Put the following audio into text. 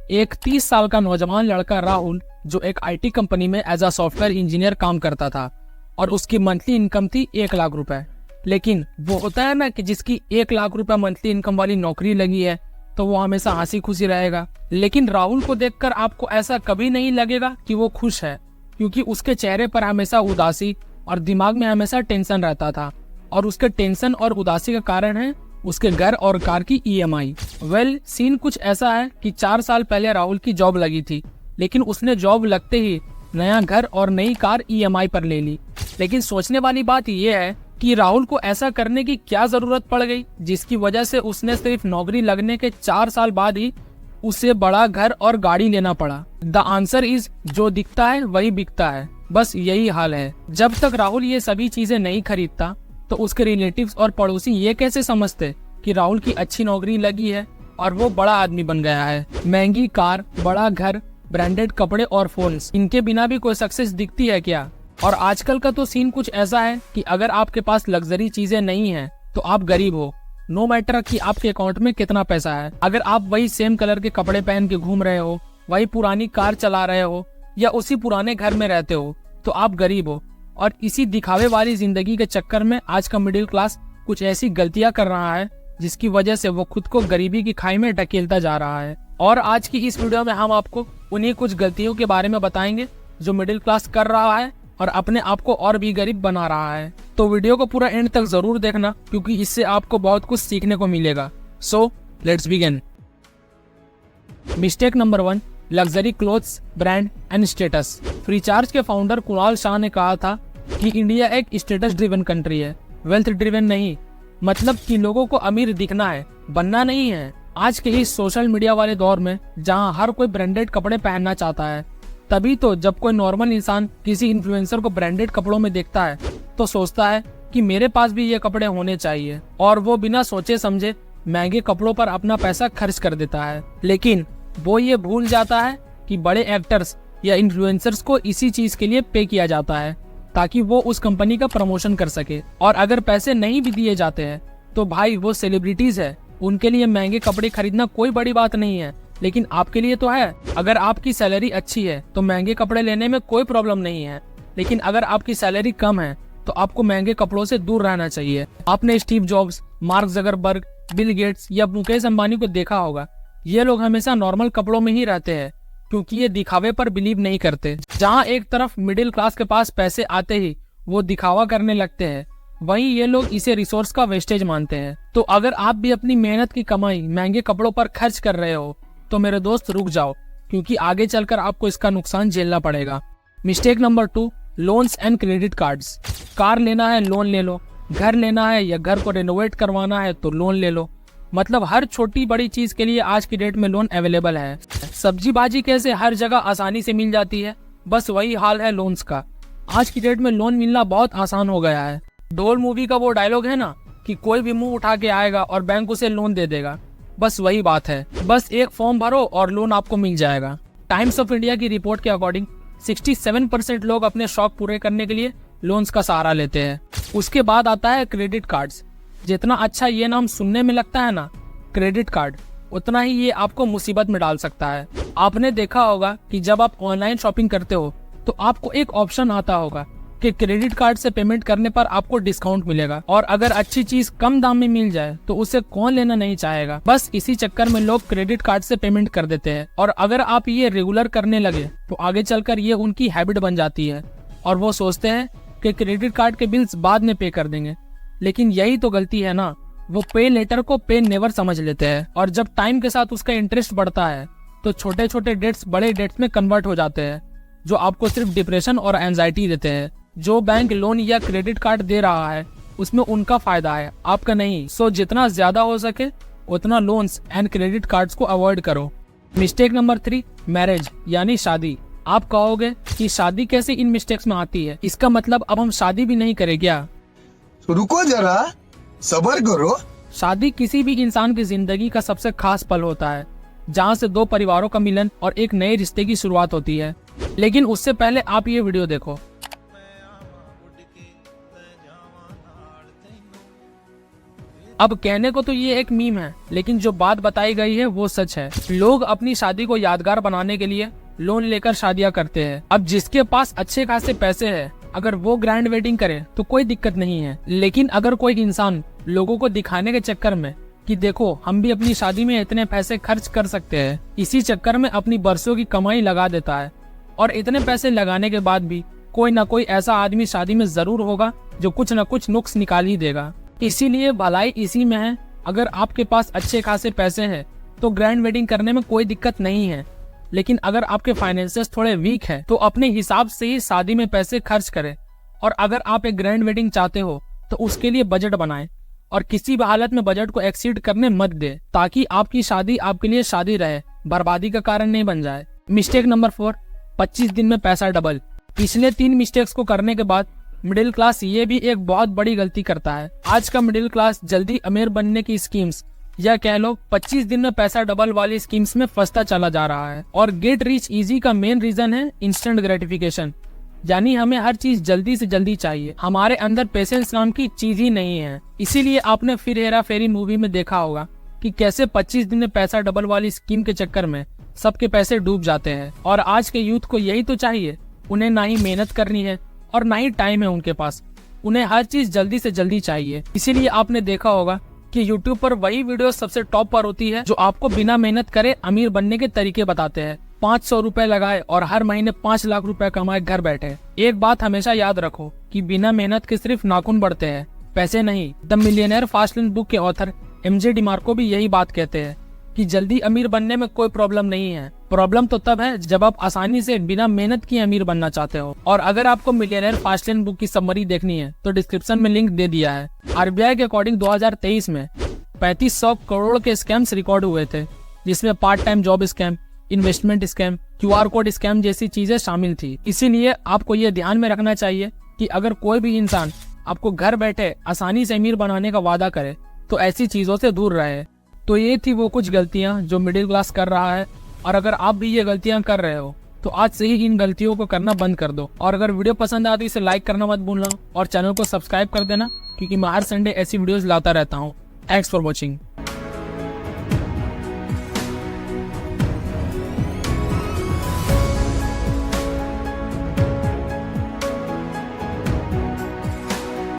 एक 30 साल का नौजवान लड़का राहुल जो एक आईटी कंपनी में एज अ सॉफ्टवेयर इंजीनियर काम करता था और उसकी मंथली इनकम थी 1 लाख रुपए। लेकिन वो होता है ना कि जिसकी 1 लाख रुपए मंथली इनकम वाली नौकरी लगी है तो वो हमेशा हंसी खुशी रहेगा। लेकिन राहुल को देखकर आपको ऐसा कभी नहीं लगेगा कि वो खुश है, क्योंकि उसके चेहरे पर हमेशा उदासी और दिमाग में हमेशा टेंशन रहता था। और उसके टेंशन और उदासी का कारण है उसके घर और कार की EMI। सीन कुछ ऐसा है कि 4 साल पहले राहुल की जॉब लगी थी, लेकिन उसने जॉब लगते ही नया घर और नई कार EMI पर ले ली। लेकिन सोचने वाली बात यह है कि राहुल को ऐसा करने की क्या जरूरत पड़ गई, जिसकी वजह से उसने सिर्फ नौकरी लगने के 4 साल बाद ही उसे बड़ा घर और गाड़ी लेना पड़ा। द आंसर इज जो दिखता है वही बिकता है। बस यही हाल है। जब तक राहुल ये सभी चीजें नहीं खरीदता तो उसके रिलेटिव्स और पड़ोसी ये कैसे समझते कि राहुल की अच्छी नौकरी लगी है और वो बड़ा आदमी बन गया है। महंगी कार, बड़ा घर, ब्रांडेड कपड़े और फोन्स, इनके बिना भी कोई सक्सेस दिखती है क्या? और आजकल का तो सीन कुछ ऐसा है कि अगर आपके पास लग्जरी चीजें नहीं है तो आप गरीब हो, नो मैटर कि आपके अकाउंट में कितना पैसा है। अगर आप वही सेम कलर के कपड़े पहन के घूम रहे हो, वही पुरानी कार चला रहे हो या उसी पुराने घर में रहते हो तो आप गरीब हो। और इसी दिखावे वाली जिंदगी के चक्कर में आज का मिडिल क्लास कुछ ऐसी गलतियां कर रहा है जिसकी वजह से वो खुद को गरीबी की खाई में ढकेलता जा रहा है। और आज की इस वीडियो में हम आपको उन्हीं कुछ गलतियों के बारे में बताएंगे जो मिडिल क्लास कर रहा है और अपने आप को और भी गरीब बना रहा है। तो वीडियो को पूरा एंड तक जरूर देखना, क्योंकि इससे आपको बहुत कुछ सीखने को मिलेगा। So let's begin. Mistake number 1, luxury clothes, brand and status. Freecharge के फाउंडर कुणाल शाह ने कहा था कि इंडिया एक स्टेटस ड्रिवन कंट्री है, वेल्थ ड्रिवन नहीं। मतलब कि लोगों को अमीर दिखना है, बनना नहीं है। आज के इस सोशल मीडिया वाले दौर में जहां हर कोई ब्रांडेड कपड़े पहनना चाहता है, तभी तो जब कोई नॉर्मल इंसान किसी इन्फ्लुएंसर को ब्रांडेड कपड़ों में देखता है तो सोचता है कि मेरे पास भी ये कपड़े होने चाहिए, और वो बिना सोचे समझे महंगे कपड़ों पर अपना पैसा खर्च कर देता है। लेकिन वो ये भूल जाता है कि बड़े एक्टर्स या इन्फ्लुएंसर्स को इसी चीज के लिए पे किया जाता है ताकि वो उस कंपनी का प्रमोशन कर सके। और अगर पैसे नहीं भी दिए जाते हैं तो भाई वो सेलिब्रिटीज है, उनके लिए महंगे कपड़े खरीदना कोई बड़ी बात नहीं है, लेकिन आपके लिए तो है। अगर आपकी सैलरी अच्छी है तो महंगे कपड़े लेने में कोई प्रॉब्लम नहीं है, लेकिन अगर आपकी सैलरी कम है तो आपको महंगे कपड़ों से दूर रहना चाहिए। आपने Steve jobs, mark Zuckerberg, Bill Gates या मुकेश अंबानी को देखा होगा। ये लोग हमेशा नॉर्मल कपड़ों में ही रहते हैं क्योंकि ये दिखावे पर बिलीव नहीं करते। जहाँ एक तरफ मिडिल क्लास के पास पैसे आते ही वो दिखावा करने लगते हैं, वहीं ये लोग इसे रिसोर्स का वेस्टेज मानते हैं। तो अगर आप भी अपनी मेहनत की कमाई महंगे कपड़ों पर खर्च कर रहे हो तो मेरे दोस्त रुक जाओ, क्योंकि आगे चलकर आपको इसका नुकसान झेलना पड़ेगा। Mistake number 2, loans and credit cards. Car लेना है लोन ले लो, घर लेना है या घर को रेनोवेट करवाना है तो लोन ले लो। मतलब हर छोटी बड़ी चीज के लिए आज की डेट में लोन अवेलेबल है। सब्जी बाजी कैसे हर जगह आसानी से मिल जाती है, बस वही हाल है लोन्स का। आज की डेट में लोन मिलना बहुत आसान हो गया है। ढोल मूवी का वो डायलॉग है ना कि कोई भी मुंह उठा के आएगा और बैंक उसे लोन दे देगा, बस वही बात है। बस एक फॉर्म भरो और लोन आपको मिल जाएगा। टाइम्स ऑफ इंडिया की रिपोर्ट के अकॉर्डिंग 67% लोग अपने शौक पूरे करने के लिए लोन्स का सहारा लेते हैं। उसके बाद आता है क्रेडिट कार्ड्स। जितना अच्छा ये नाम सुनने में लगता है ना, क्रेडिट कार्ड, उतना ही ये आपको मुसीबत में डाल सकता है। आपने देखा होगा कि जब आप ऑनलाइन शॉपिंग करते हो तो आपको एक ऑप्शन आता होगा कि क्रेडिट कार्ड से पेमेंट करने पर आपको डिस्काउंट मिलेगा, और अगर अच्छी चीज कम दाम में मिल जाए तो उसे कौन लेना नहीं चाहेगा। बस इसी चक्कर में लोग क्रेडिट कार्ड से पेमेंट कर देते हैं, और अगर आप ये रेगुलर करने लगे तो आगे चलकर ये उनकी हैबिट बन जाती है और वो सोचते हैं कि क्रेडिट कार्ड के बिल्स बाद में पे कर देंगे। लेकिन यही तो गलती है ना, वो पे लेटर को पे नेवर समझ लेते हैं, और जब टाइम के साथ उसका इंटरेस्ट बढ़ता है तो छोटे छोटे डेट्स बड़े डेट्स में कन्वर्ट हो जाते हैं, जो आपको सिर्फ डिप्रेशन और एंजाइटी देते हैं। जो बैंक लोन या क्रेडिट कार्ड दे रहा है उसमें उनका फायदा है, आपका नहीं। सो जितना ज्यादा हो सके उतना लोन्स एंड क्रेडिट कार्ड्स को अवॉइड करो। मिस्टेक नंबर 3, मैरिज यानी शादी। आप कहोगे कि शादी कैसे इन मिस्टेक्स में आती है, इसका मतलब अब हम शादी भी नहीं करें क्या? रुको जरा, सब्र करो। शादी किसी भी इंसान की जिंदगी का सबसे खास पल होता है, जहाँ से 2 परिवारों का मिलन और एक नए रिश्ते की शुरुआत होती है। लेकिन उससे पहले आप ये वीडियो देखो। अब कहने को तो ये एक मीम है, लेकिन जो बात बताई गई है वो सच है। लोग अपनी शादी को यादगार बनाने के लिए लोन लेकर शादियां करते हैं। अब जिसके पास अच्छे खासे पैसे हैं, अगर वो ग्रैंड वेडिंग करे तो कोई दिक्कत नहीं है। लेकिन अगर कोई इंसान लोगों को दिखाने के चक्कर में कि देखो हम भी अपनी शादी में इतने पैसे खर्च कर सकते हैं, इसी चक्कर में अपनी बरसों की कमाई लगा देता है, और इतने पैसे लगाने के बाद भी कोई ना कोई ऐसा आदमी शादी में जरूर होगा जो कुछ न कुछ नुक्स निकाल ही देगा। इसीलिए भलाई इसी में है। अगर आपके पास अच्छे खासे पैसे हैं तो ग्रैंड वेडिंग करने में कोई दिक्कत नहीं है, लेकिन अगर आपके फाइनेंसेस थोड़े वीक है तो अपने हिसाब से ही शादी में पैसे खर्च करें। और अगर आप एक ग्रैंड वेडिंग चाहते हो तो उसके लिए बजट बनाएं, और किसी भी हालत में बजट को एक्सीड करने मत दे, ताकि आपकी शादी आपके लिए शादी रहे, बर्बादी का कारण नहीं बन जाए। मिस्टेक नंबर 4, 25 दिन में पैसा डबल। पिछले 3 मिस्टेक्स को करने के बाद मिडिल क्लास ये भी एक बहुत बड़ी गलती करता है। आज का मिडिल क्लास जल्दी अमीर बनने की स्कीम्स या कह लो 25 दिन में पैसा डबल वाली स्कीम्स में फंसता चला जा रहा है। और गेट रिच इजी का मेन रीजन है इंस्टेंट ग्रेटिफिकेशन, यानी हमें हर चीज जल्दी से जल्दी चाहिए। हमारे अंदर पेशेंस नाम की चीज ही नहीं है। इसीलिए आपने फिर हेरा फेरी मूवी में देखा होगा कि कैसे 25 दिन में पैसा डबल वाली स्कीम के चक्कर में सबके पैसे डूब जाते हैं। और आज के यूथ को यही तो चाहिए। उन्हें ना ही मेहनत करनी है और ना ही टाइम है उनके पास, उन्हें हर चीज जल्दी से जल्दी चाहिए। इसीलिए आपने देखा होगा कि YouTube पर वही वीडियो सबसे टॉप पर होती है जो आपको बिना मेहनत करे अमीर बनने के तरीके बताते हैं। 500 रुपए लगाए और हर महीने 5 लाख रुपए कमाए घर बैठे। एक बात हमेशा याद रखो कि बिना मेहनत के सिर्फ नाखून बढ़ते हैं, पैसे नहीं। The millionaire fast lane book के ऑथर MJ डिमार्को भी यही बात कहते हैं कि जल्दी अमीर बनने में कोई प्रॉब्लम नहीं है। प्रॉब्लम तो तब है जब आप आसानी से बिना मेहनत किए अमीर बनना चाहते हो। और अगर आपको मिलियनेयर फास्ट लेन बुक की समरी देखनी है तो डिस्क्रिप्शन में लिंक दे दिया है। RBI के अकॉर्डिंग 2023 में 3500 करोड़ के स्कैम्स रिकॉर्ड हुए थे, जिसमें part time job scam, investment scam, QR code scam जैसी चीजें शामिल थी। इसीलिए आपको ये ध्यान में रखना चाहिए कि अगर कोई भी इंसान आपको घर बैठे आसानी से अमीर बनाने का वादा करे तो ऐसी चीजों से दूर रहे। तो ये थी वो कुछ गलतियां जो मिडिल क्लास कर रहा है, और अगर आप भी ये गलतियां कर रहे हो तो आज से ही इन गलतियों को करना बंद कर दो। और अगर वीडियो पसंद आती है इसे लाइक करना मत भूलना और चैनल को सब्सक्राइब कर देना, क्योंकि मैं हर संडे ऐसी वीडियोस लाता रहता हूँ। Thanks for watching.